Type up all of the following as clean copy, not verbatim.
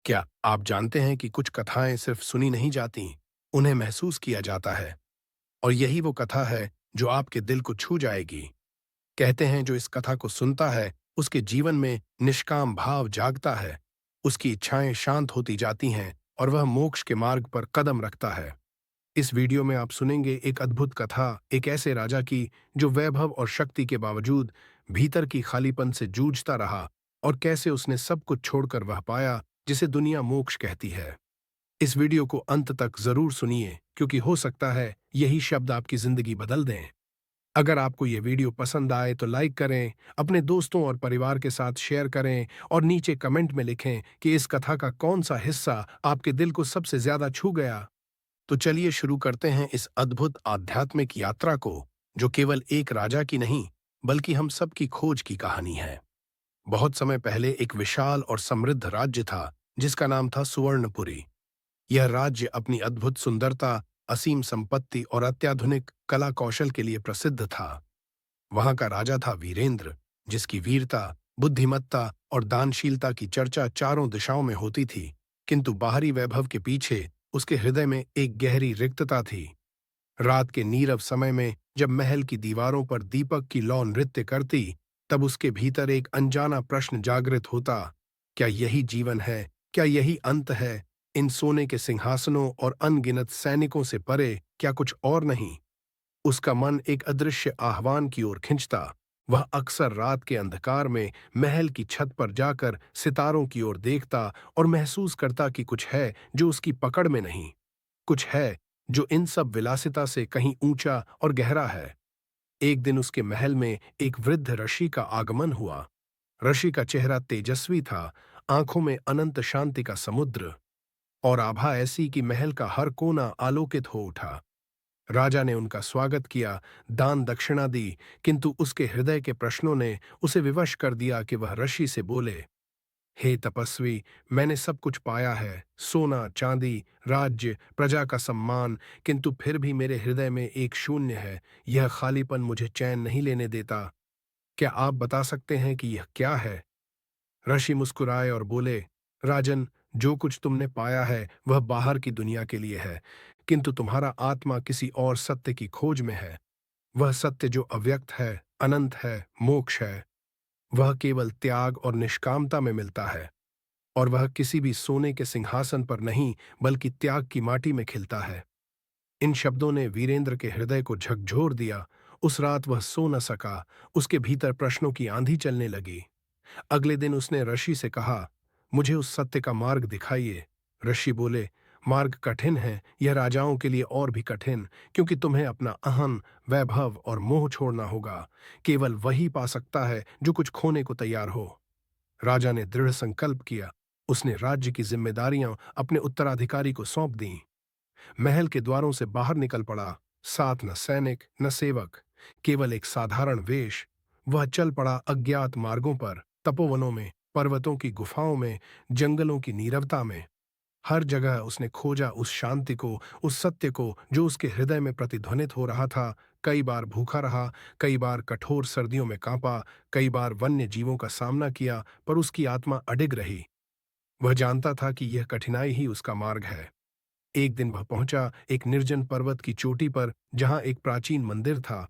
क्या आप जानते हैं कि कुछ कथाएं सिर्फ सुनी नहीं जाती, उन्हें महसूस किया जाता है। और यही वो कथा है जो आपके दिल को छू जाएगी। कहते हैं जो इस कथा को सुनता है उसके जीवन में निष्काम भाव जागता है, उसकी इच्छाएं शांत होती जाती हैं और वह मोक्ष के मार्ग पर कदम रखता है। इस वीडियो में आप सुनेंगे एक अद्भुत कथा एक ऐसे राजा की जो वैभव और शक्ति के बावजूद भीतर की खालीपन से जूझता रहा, और कैसे उसने सब कुछ छोड़कर वह पाया जिसे दुनिया मोक्ष कहती है। इस वीडियो को अंत तक जरूर सुनिए, क्योंकि हो सकता है यही शब्द आपकी जिंदगी बदल दें। अगर आपको ये वीडियो पसंद आए तो लाइक करें, अपने दोस्तों और परिवार के साथ शेयर करें और नीचे कमेंट में लिखें कि इस कथा का कौन सा हिस्सा आपके दिल को सबसे ज्यादा छू गया। तो चलिए शुरू करते हैं इस अद्भुत आध्यात्मिक यात्रा को, जो केवल एक राजा की नहीं बल्कि हम सबकी खोज की कहानी है। बहुत समय पहले एक विशाल और समृद्ध राज्य था जिसका नाम था सुवर्णपुरी। यह राज्य अपनी अद्भुत सुंदरता, असीम संपत्ति और अत्याधुनिक कला कौशल के लिए प्रसिद्ध था। वहां का राजा था वीरेंद्र, जिसकी वीरता, बुद्धिमत्ता और दानशीलता की चर्चा चारों दिशाओं में होती थी। किंतु बाहरी वैभव के पीछे उसके हृदय में एक गहरी रिक्तता थी। रात के नीरव समय में जब महल की दीवारों पर दीपक की लौ नृत्य करती, तब उसके भीतर एक अनजाना प्रश्न जागृत होता। क्या यही जीवन है? क्या यही अंत है? इन सोने के सिंहासनों और अनगिनत सैनिकों से परे क्या कुछ और नहीं? उसका मन एक अदृश्य आह्वान की ओर खिंचता। वह अक्सर रात के अंधकार में महल की छत पर जाकर सितारों की ओर देखता और महसूस करता कि कुछ है जो उसकी पकड़ में नहीं, कुछ है जो इन सब विलासिता से कहीं ऊंचा और गहरा है। एक दिन उसके महल में एक वृद्ध ऋषि का आगमन हुआ। ऋषि का चेहरा तेजस्वी था, आंखों में अनंत शांति का समुद्र, और आभा ऐसी कि महल का हर कोना आलोकित हो उठा। राजा ने उनका स्वागत किया, दान दक्षिणा दी, किंतु उसके हृदय के प्रश्नों ने उसे विवश कर दिया कि वह ऋषि से बोले, हे तपस्वी, मैंने सब कुछ पाया है, सोना चांदी, राज्य, प्रजा का सम्मान, किंतु फिर भी मेरे हृदय में एक शून्य है। यह खालीपन मुझे चैन नहीं लेने देता। क्या आप बता सकते हैं कि यह क्या है? ऋषि मुस्कुराए और बोले, राजन, जो कुछ तुमने पाया है वह बाहर की दुनिया के लिए है, किंतु तुम्हारा आत्मा किसी और सत्य की खोज में है। वह सत्य जो अव्यक्त है, अनंत है, मोक्ष है। वह केवल त्याग और निष्कामता में मिलता है, और वह किसी भी सोने के सिंहासन पर नहीं बल्कि त्याग की माटी में खिलता है। इन शब्दों ने वीरेंद्र के हृदय को झकझोर दिया। उस रात वह सो न सका। उसके भीतर प्रश्नों की आंधी चलने लगी। अगले दिन उसने ऋषि से कहा, मुझे उस सत्य का मार्ग दिखाइए। ऋषि बोले, मार्ग कठिन है, यह राजाओं के लिए और भी कठिन, क्योंकि तुम्हें अपना अहम, वैभव और मोह छोड़ना होगा। केवल वही पा सकता है जो कुछ खोने को तैयार हो। राजा ने दृढ़ संकल्प किया। उसने राज्य की जिम्मेदारियां अपने उत्तराधिकारी को सौंप दीं। महल के द्वारों से बाहर निकल पड़ा। साथ न सैनिक न सेवक, केवल एक साधारण वेश। वह चल पड़ा अज्ञात मार्गों पर, तपोवनों में, पर्वतों की गुफाओं में, जंगलों की नीरवता में। हर जगह उसने खोजा उस शांति को, उस सत्य को जो उसके हृदय में प्रतिध्वनित हो रहा था। कई बार भूखा रहा, कई बार कठोर सर्दियों में कांपा, कई बार वन्य जीवों का सामना किया, पर उसकी आत्मा अडिग रही। वह जानता था कि यह कठिनाई ही उसका मार्ग है। एक दिन वह पहुंचा एक निर्जन पर्वत की चोटी पर, जहां एक प्राचीन मंदिर था।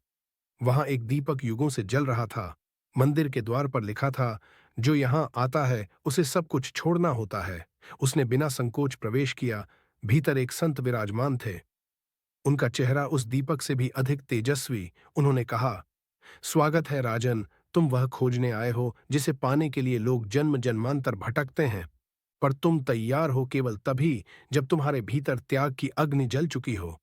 वहां एक दीपक युगों से जल रहा था। मंदिर के द्वार पर लिखा था, जो यहां आता है उसे सब कुछ छोड़ना होता है। उसने बिना संकोच प्रवेश किया। भीतर एक संत विराजमान थे। उनका चेहरा उस दीपक से भी अधिक तेजस्वी। उन्होंने कहा, स्वागत है राजन, तुम वह खोजने आए हो जिसे पाने के लिए लोग जन्म जन्मांतर भटकते हैं। पर तुम तैयार हो केवल तभी जब तुम्हारे भीतर त्याग की अग्नि जल चुकी हो।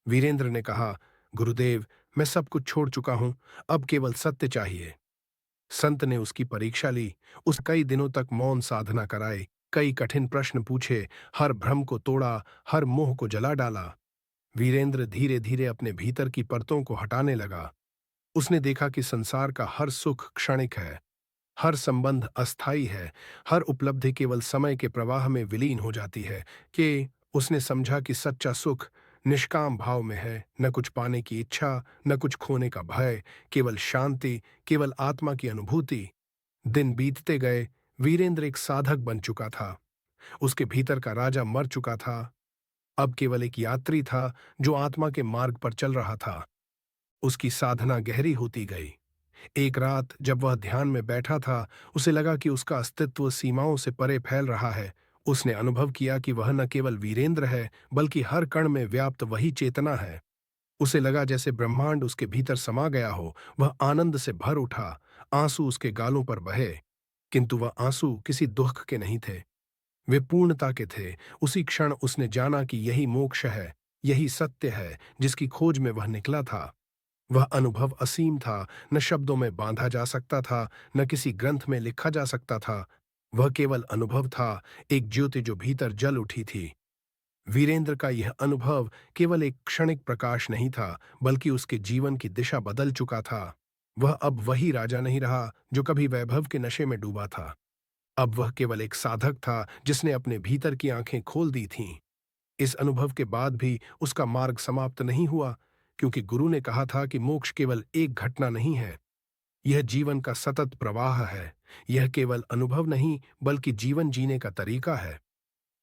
वीरेंद्र ने कहा, गुरुदेव, मैं सब कुछ छोड़ चुका हूं, अब केवल सत्य चाहिए। संत ने उसकी परीक्षा ली। उस कई दिनों तक मौन साधना कराई, कई कठिन प्रश्न पूछे, हर भ्रम को तोड़ा, हर मोह को जला डाला। वीरेंद्र धीरे धीरे अपने भीतर की परतों को हटाने लगा। उसने देखा कि संसार का हर सुख क्षणिक है, हर संबंध अस्थायी है, हर उपलब्धि केवल समय के प्रवाह में विलीन हो जाती है। कि उसने समझा कि सच्चा सुख निष्काम भाव में है, न कुछ पाने की इच्छा, न कुछ खोने का भय, केवल शांति, केवल आत्मा की अनुभूति। दिन बीतते गए। वीरेंद्र एक साधक बन चुका था। उसके भीतर का राजा मर चुका था, अब केवल एक यात्री था जो आत्मा के मार्ग पर चल रहा था। उसकी साधना गहरी होती गई। एक रात जब वह ध्यान में बैठा था, उसे लगा कि उसका अस्तित्व सीमाओं से परे फैल रहा है। उसने अनुभव किया कि वह न केवल वीरेंद्र है, बल्कि हर कण में व्याप्त वही चेतना है। उसे लगा जैसे ब्रह्मांड उसके भीतर समा गया हो। वह आनंद से भर उठा, आंसू उसके गालों पर बहे, किंतु वह आंसू किसी दुख के नहीं थे, वे पूर्णता के थे। उसी क्षण उसने जाना कि यही मोक्ष है, यही सत्य है जिसकी खोज में वह निकला था। वह अनुभव असीम था, न शब्दों में बांधा जा सकता था, न किसी ग्रंथ में लिखा जा सकता था। वह केवल अनुभव था, एक ज्योति जो भीतर जल उठी थी। वीरेंद्र का यह अनुभव केवल एक क्षणिक प्रकाश नहीं था, बल्कि उसके जीवन की दिशा बदल चुका था। वह अब वही राजा नहीं रहा जो कभी वैभव के नशे में डूबा था। अब वह केवल एक साधक था जिसने अपने भीतर की आंखें खोल दी थीं। इस अनुभव के बाद भी उसका मार्ग समाप्त नहीं हुआ, क्योंकि गुरु ने कहा था कि मोक्ष केवल एक घटना नहीं है, यह जीवन का सतत प्रवाह है। यह केवल अनुभव नहीं, बल्कि जीवन जीने का तरीका है।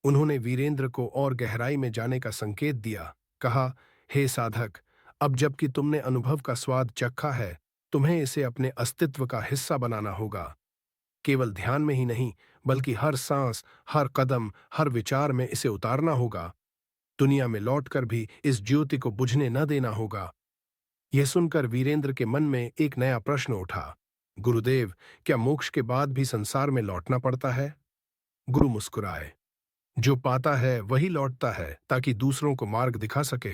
उन्होंने वीरेंद्र को और गहराई में जाने का संकेत दिया। कहा, हे साधक, अब जबकि तुमने अनुभव का स्वाद चखा है, तुम्हें इसे अपने अस्तित्व का हिस्सा बनाना होगा। केवल ध्यान में ही नहीं, बल्कि हर सांस, हर कदम, हर विचार में इसे उतारना होगा। दुनिया में लौटकर भी इस ज्योति को बुझने न देना होगा। यह सुनकर वीरेंद्र के मन में एक नया प्रश्न उठा। गुरुदेव, क्या मोक्ष के बाद भी संसार में लौटना पड़ता है? गुरु मुस्कुराए। जो पाता है वही लौटता है, ताकि दूसरों को मार्ग दिखा सके।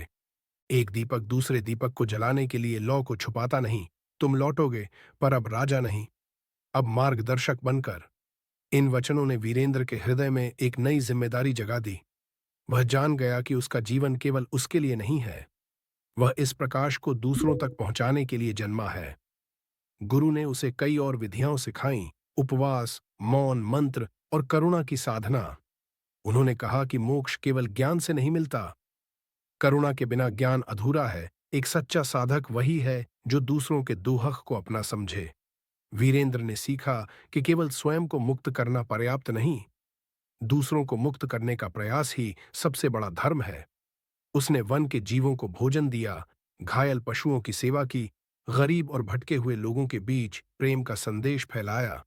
एक दीपक दूसरे दीपक को जलाने के लिए लौ को छुपाता नहीं। तुम लौटोगे, पर अब राजा नहीं, अब मार्गदर्शक बनकर। इन वचनों ने वीरेंद्र के हृदय में एक नई जिम्मेदारी जगा दी। वह जान गया कि उसका जीवन केवल उसके लिए नहीं है, वह इस प्रकाश को दूसरों तक पहुंचाने के लिए जन्मा है। गुरु ने उसे कई और विधियां सिखाईं, उपवास, मौन, मंत्र और करुणा की साधना। उन्होंने कहा कि मोक्ष केवल ज्ञान से नहीं मिलता, करुणा के बिना ज्ञान अधूरा है। एक सच्चा साधक वही है जो दूसरों के दुख को अपना समझे। वीरेंद्र ने सीखा कि केवल स्वयं को मुक्त करना पर्याप्त नहीं, दूसरों को मुक्त करने का प्रयास ही सबसे बड़ा धर्म है। उसने वन के जीवों को भोजन दिया, घायल पशुओं की सेवा की, गरीब और भटके हुए लोगों के बीच प्रेम का संदेश फैलाया।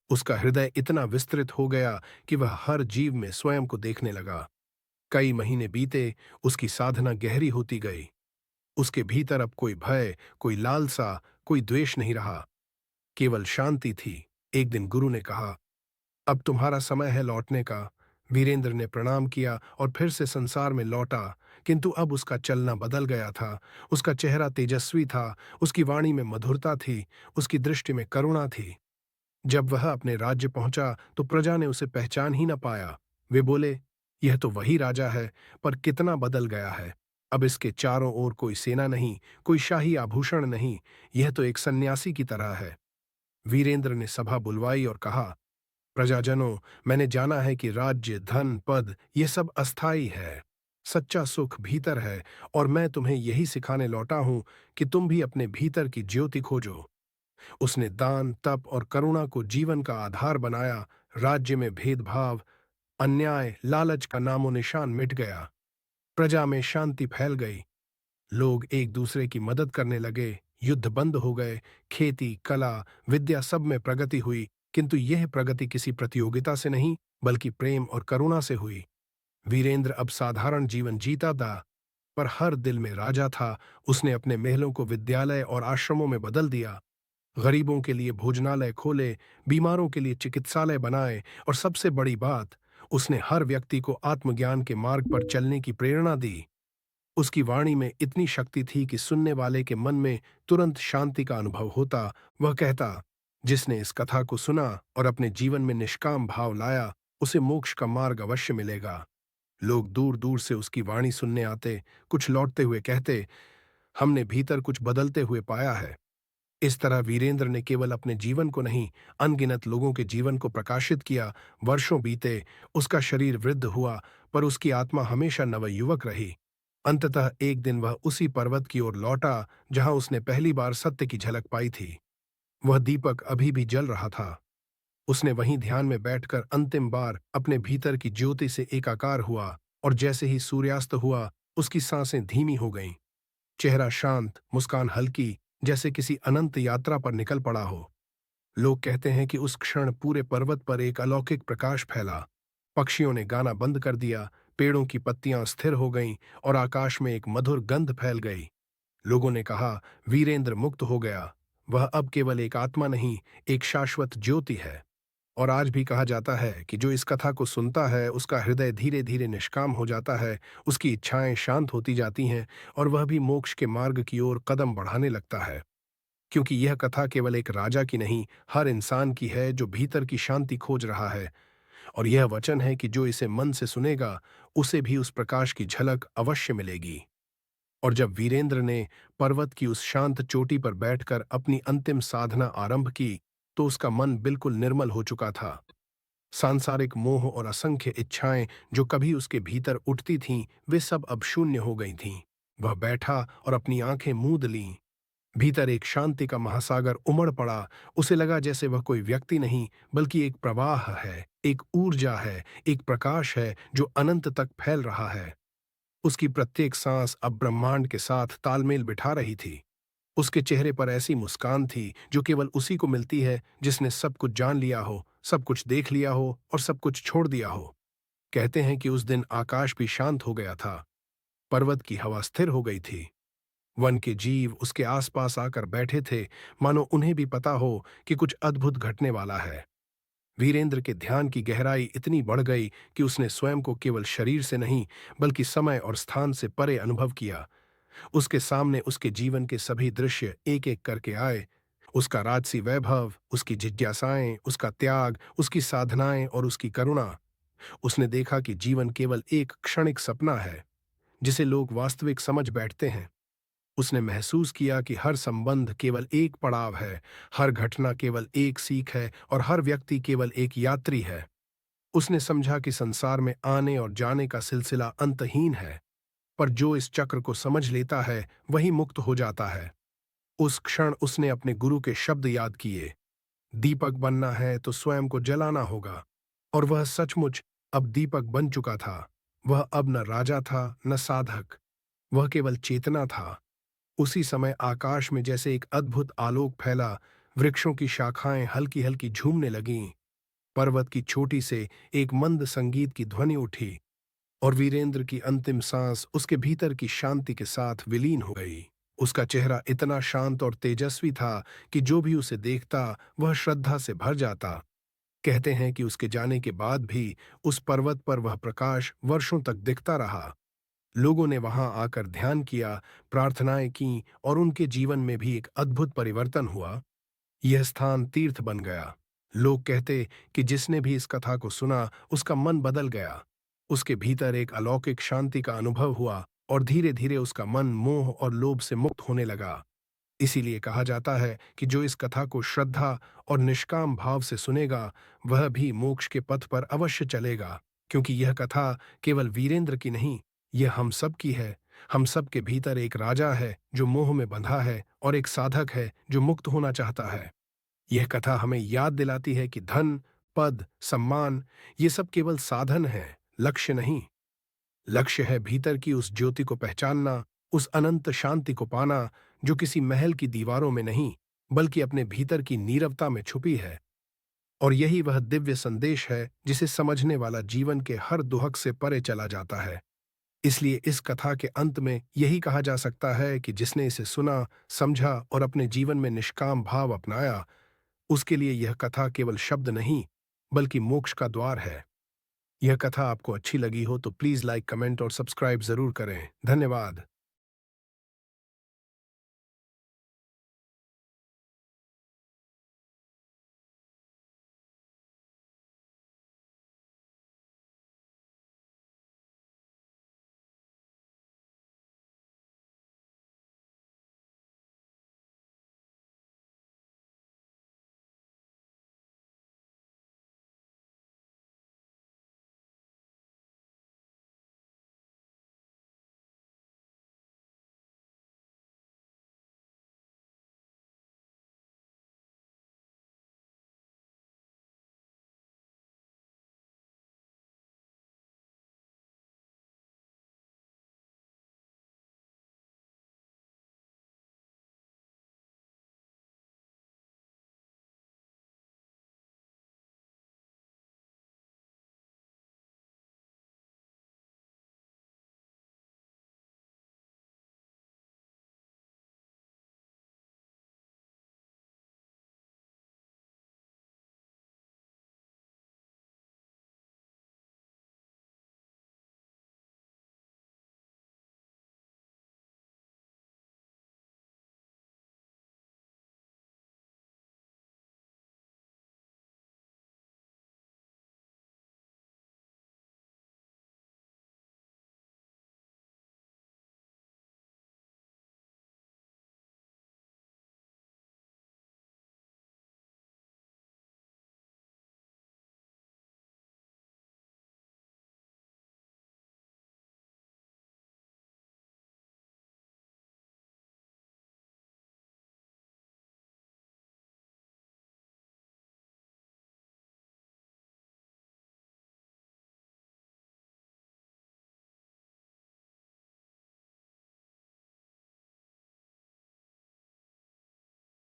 उसका हृदय इतना विस्तृत हो गया कि वह हर जीव में स्वयं को देखने लगा। कई महीने बीते, उसकी साधना गहरी होती गई। उसके भीतर अब कोई भय, कोई लालसा, कोई द्वेष नहीं रहा, केवल शांति थी। एक दिन गुरु ने कहा, अब तुम्हारा समय है लौटने का। वीरेंद्र ने प्रणाम किया और फिर से संसार में लौटा, किंतु अब उसका चलना बदल गया था। उसका चेहरा तेजस्वी था, उसकी वाणी में मधुरता थी, उसकी दृष्टि में करुणा थी। जब वह अपने राज्य पहुंचा तो प्रजा ने उसे पहचान ही न पाया। वे बोले, यह तो वही राजा है, पर कितना बदल गया है। अब इसके चारों ओर कोई सेना नहीं, कोई शाही आभूषण नहीं, यह तो एक सन्यासी की तरह है। वीरेंद्र ने सभा बुलवाई और कहा, प्रजाजनों, मैंने जाना है कि राज्य, धन, पद ये सब अस्थाई है। सच्चा सुख भीतर है, और मैं तुम्हें यही सिखाने लौटा हूं कि तुम भी अपने भीतर की ज्योति खोजो। उसने दान, तप और करुणा को जीवन का आधार बनाया। राज्य में भेदभाव, अन्याय, लालच का नामो निशान मिट गया। प्रजा में शांति फैल गई। लोग एक दूसरे की मदद करने लगे। युद्ध बंद हो गए। खेती, कला, विद्या सब में प्रगति हुई, किंतु यह प्रगति किसी प्रतियोगिता से नहीं, बल्कि प्रेम और करुणा से हुई। वीरेंद्र अब साधारण जीवन जीता था, पर हर दिल में राजा था। उसने अपने महलों को विद्यालय और आश्रमों में बदल दिया, गरीबों के लिए भोजनालय खोले, बीमारों के लिए चिकित्सालय बनाए, और सबसे बड़ी बात, उसने हर व्यक्ति को आत्मज्ञान के मार्ग पर चलने की प्रेरणा दी। उसकी वाणी में इतनी शक्ति थी कि सुनने वाले के मन में तुरंत शांति का अनुभव होता। वह कहता, जिसने इस कथा को सुना और अपने जीवन में निष्काम भाव लाया, उसे मोक्ष का मार्ग अवश्य मिलेगा। लोग दूर दूर से उसकी वाणी सुनने आते, कुछ लौटते हुए कहते, हमने भीतर कुछ बदलते हुए पाया है। इस तरह वीरेंद्र ने केवल अपने जीवन को नहीं, अनगिनत लोगों के जीवन को प्रकाशित किया। वर्षों बीते, उसका शरीर वृद्ध हुआ, पर उसकी आत्मा हमेशा नवयुवक रही। अंततः एक दिन वह उसी पर्वत की ओर लौटा जहां उसने पहली बार सत्य की झलक पाई थी। वह दीपक अभी भी जल रहा था, उसने वहीं ध्यान में बैठकर अंतिम बार अपने भीतर की ज्योति से एकाकार हुआ और जैसे ही सूर्यास्त हुआ, उसकी सांसें धीमी हो गईं। चेहरा शांत, मुस्कान हल्की, जैसे किसी अनंत यात्रा पर निकल पड़ा हो। लोग कहते हैं कि उस क्षण पूरे पर्वत पर एक अलौकिक प्रकाश फैला। पक्षियों ने गाना बंद कर दिया, पेड़ों की पत्तियां स्थिर हो गईं और आकाश में एक मधुर गंध फैल गई। लोगों ने कहा, वीरेंद्र मुक्त हो गया। वह अब केवल एक आत्मा नहीं, एक शाश्वत ज्योति है। और आज भी कहा जाता है कि जो इस कथा को सुनता है, उसका हृदय धीरे धीरे निष्काम हो जाता है, उसकी इच्छाएं शांत होती जाती हैं और वह भी मोक्ष के मार्ग की ओर कदम बढ़ाने लगता है। क्योंकि यह कथा केवल एक राजा की नहीं, हर इंसान की है जो भीतर की शांति खोज रहा है। और यह वचन है कि जो इसे मन से सुनेगा, उसे भी उस प्रकाश की झलक अवश्य मिलेगी। और जब वीरेंद्र ने पर्वत की उस शांत चोटी पर बैठकर अपनी अंतिम साधना आरंभ की, तो उसका मन बिल्कुल निर्मल हो चुका था। सांसारिक मोह और असंख्य इच्छाएं जो कभी उसके भीतर उठती थीं, वे सब अब शून्य हो गई थीं। वह बैठा और अपनी आंखें मूंद लीं। भीतर एक शांति का महासागर उमड़ पड़ा। उसे लगा जैसे वह कोई व्यक्ति नहीं, बल्कि एक प्रवाह है, एक ऊर्जा है, एक प्रकाश है जो अनंत तक फैल रहा है। उसकी प्रत्येक सांस अब ब्रह्मांड के साथ तालमेल बिठा रही थी। उसके चेहरे पर ऐसी मुस्कान थी जो केवल उसी को मिलती है जिसने सब कुछ जान लिया हो, सब कुछ देख लिया हो और सब कुछ छोड़ दिया हो। कहते हैं कि उस दिन आकाश भी शांत हो गया था, पर्वत की हवा स्थिर हो गई थी। वन के जीव उसके आसपास आकर बैठे थे, मानो उन्हें भी पता हो कि कुछ अद्भुत घटने वाला है। वीरेंद्र के ध्यान की गहराई इतनी बढ़ गई कि उसने स्वयं को केवल शरीर से नहीं, बल्कि समय और स्थान से परे अनुभव किया। उसके सामने उसके जीवन के सभी दृश्य एक एक करके आए। उसका राजसी वैभव, उसकी जिज्ञासाएं, उसका त्याग, उसकी साधनाएं और उसकी करुणा। उसने देखा कि जीवन केवल एक क्षणिक सपना है जिसे लोग वास्तविक समझ बैठते हैं। उसने महसूस किया कि हर संबंध केवल एक पड़ाव है, हर घटना केवल एक सीख है और हर व्यक्ति केवल एक यात्री है। उसने समझा कि संसार में आने और जाने का सिलसिला अंतहीन है, पर जो इस चक्र को समझ लेता है वही मुक्त हो जाता है। उस क्षण उसने अपने गुरु के शब्द याद किए, दीपक बनना है तो स्वयं को जलाना होगा। और वह सचमुच अब दीपक बन चुका था। वह अब न राजा था, न साधक, वह केवल चेतना था। उसी समय आकाश में जैसे एक अद्भुत आलोक फैला, वृक्षों की शाखाएं हल्की हल्की झूमने लगीं। पर्वत की चोटी से एक मंद संगीत की ध्वनि उठी और वीरेंद्र की अंतिम सांस उसके भीतर की शांति के साथ विलीन हो गई। उसका चेहरा इतना शांत और तेजस्वी था कि जो भी उसे देखता वह श्रद्धा से भर जाता। कहते हैं कि उसके जाने के बाद भी उस पर्वत पर वह प्रकाश वर्षों तक दिखता रहा। लोगों ने वहां आकर ध्यान किया, प्रार्थनाएं की और उनके जीवन में भी एक अद्भुत परिवर्तन हुआ। यह स्थान तीर्थ बन गया। लोग कहते कि जिसने भी इस कथा को सुना उसका मन बदल गया। उसके भीतर एक अलौकिक शांति का अनुभव हुआ और धीरे धीरे उसका मन मोह और लोभ से मुक्त होने लगा। इसीलिए कहा जाता है कि जो इस कथा को श्रद्धा और निष्काम भाव से सुनेगा, वह भी मोक्ष के पथ पर अवश्य चलेगा। क्योंकि यह कथा केवल वीरेंद्र की नहीं, यह हम सब की है। हम सब के भीतर एक राजा है जो मोह में बंधा है और एक साधक है जो मुक्त होना चाहता है। यह कथा हमें याद दिलाती है कि धन, पद, सम्मान ये सब केवल साधन है, लक्ष्य नहीं। लक्ष्य है भीतर की उस ज्योति को पहचानना, उस अनंत शांति को पाना जो किसी महल की दीवारों में नहीं, बल्कि अपने भीतर की नीरवता में छुपी है। और यही वह दिव्य संदेश है जिसे समझने वाला जीवन के हर दुहक से परे चला जाता है। इसलिए इस कथा के अंत में यही कहा जा सकता है कि जिसने इसे सुना, समझा और अपने जीवन में निष्काम भाव अपनाया, उसके लिए यह कथा केवल शब्द नहीं, बल्कि मोक्ष का द्वार है। यह कथा आपको अच्छी लगी हो तो प्लीज लाइक, कमेंट और सब्सक्राइब जरूर करें। धन्यवाद।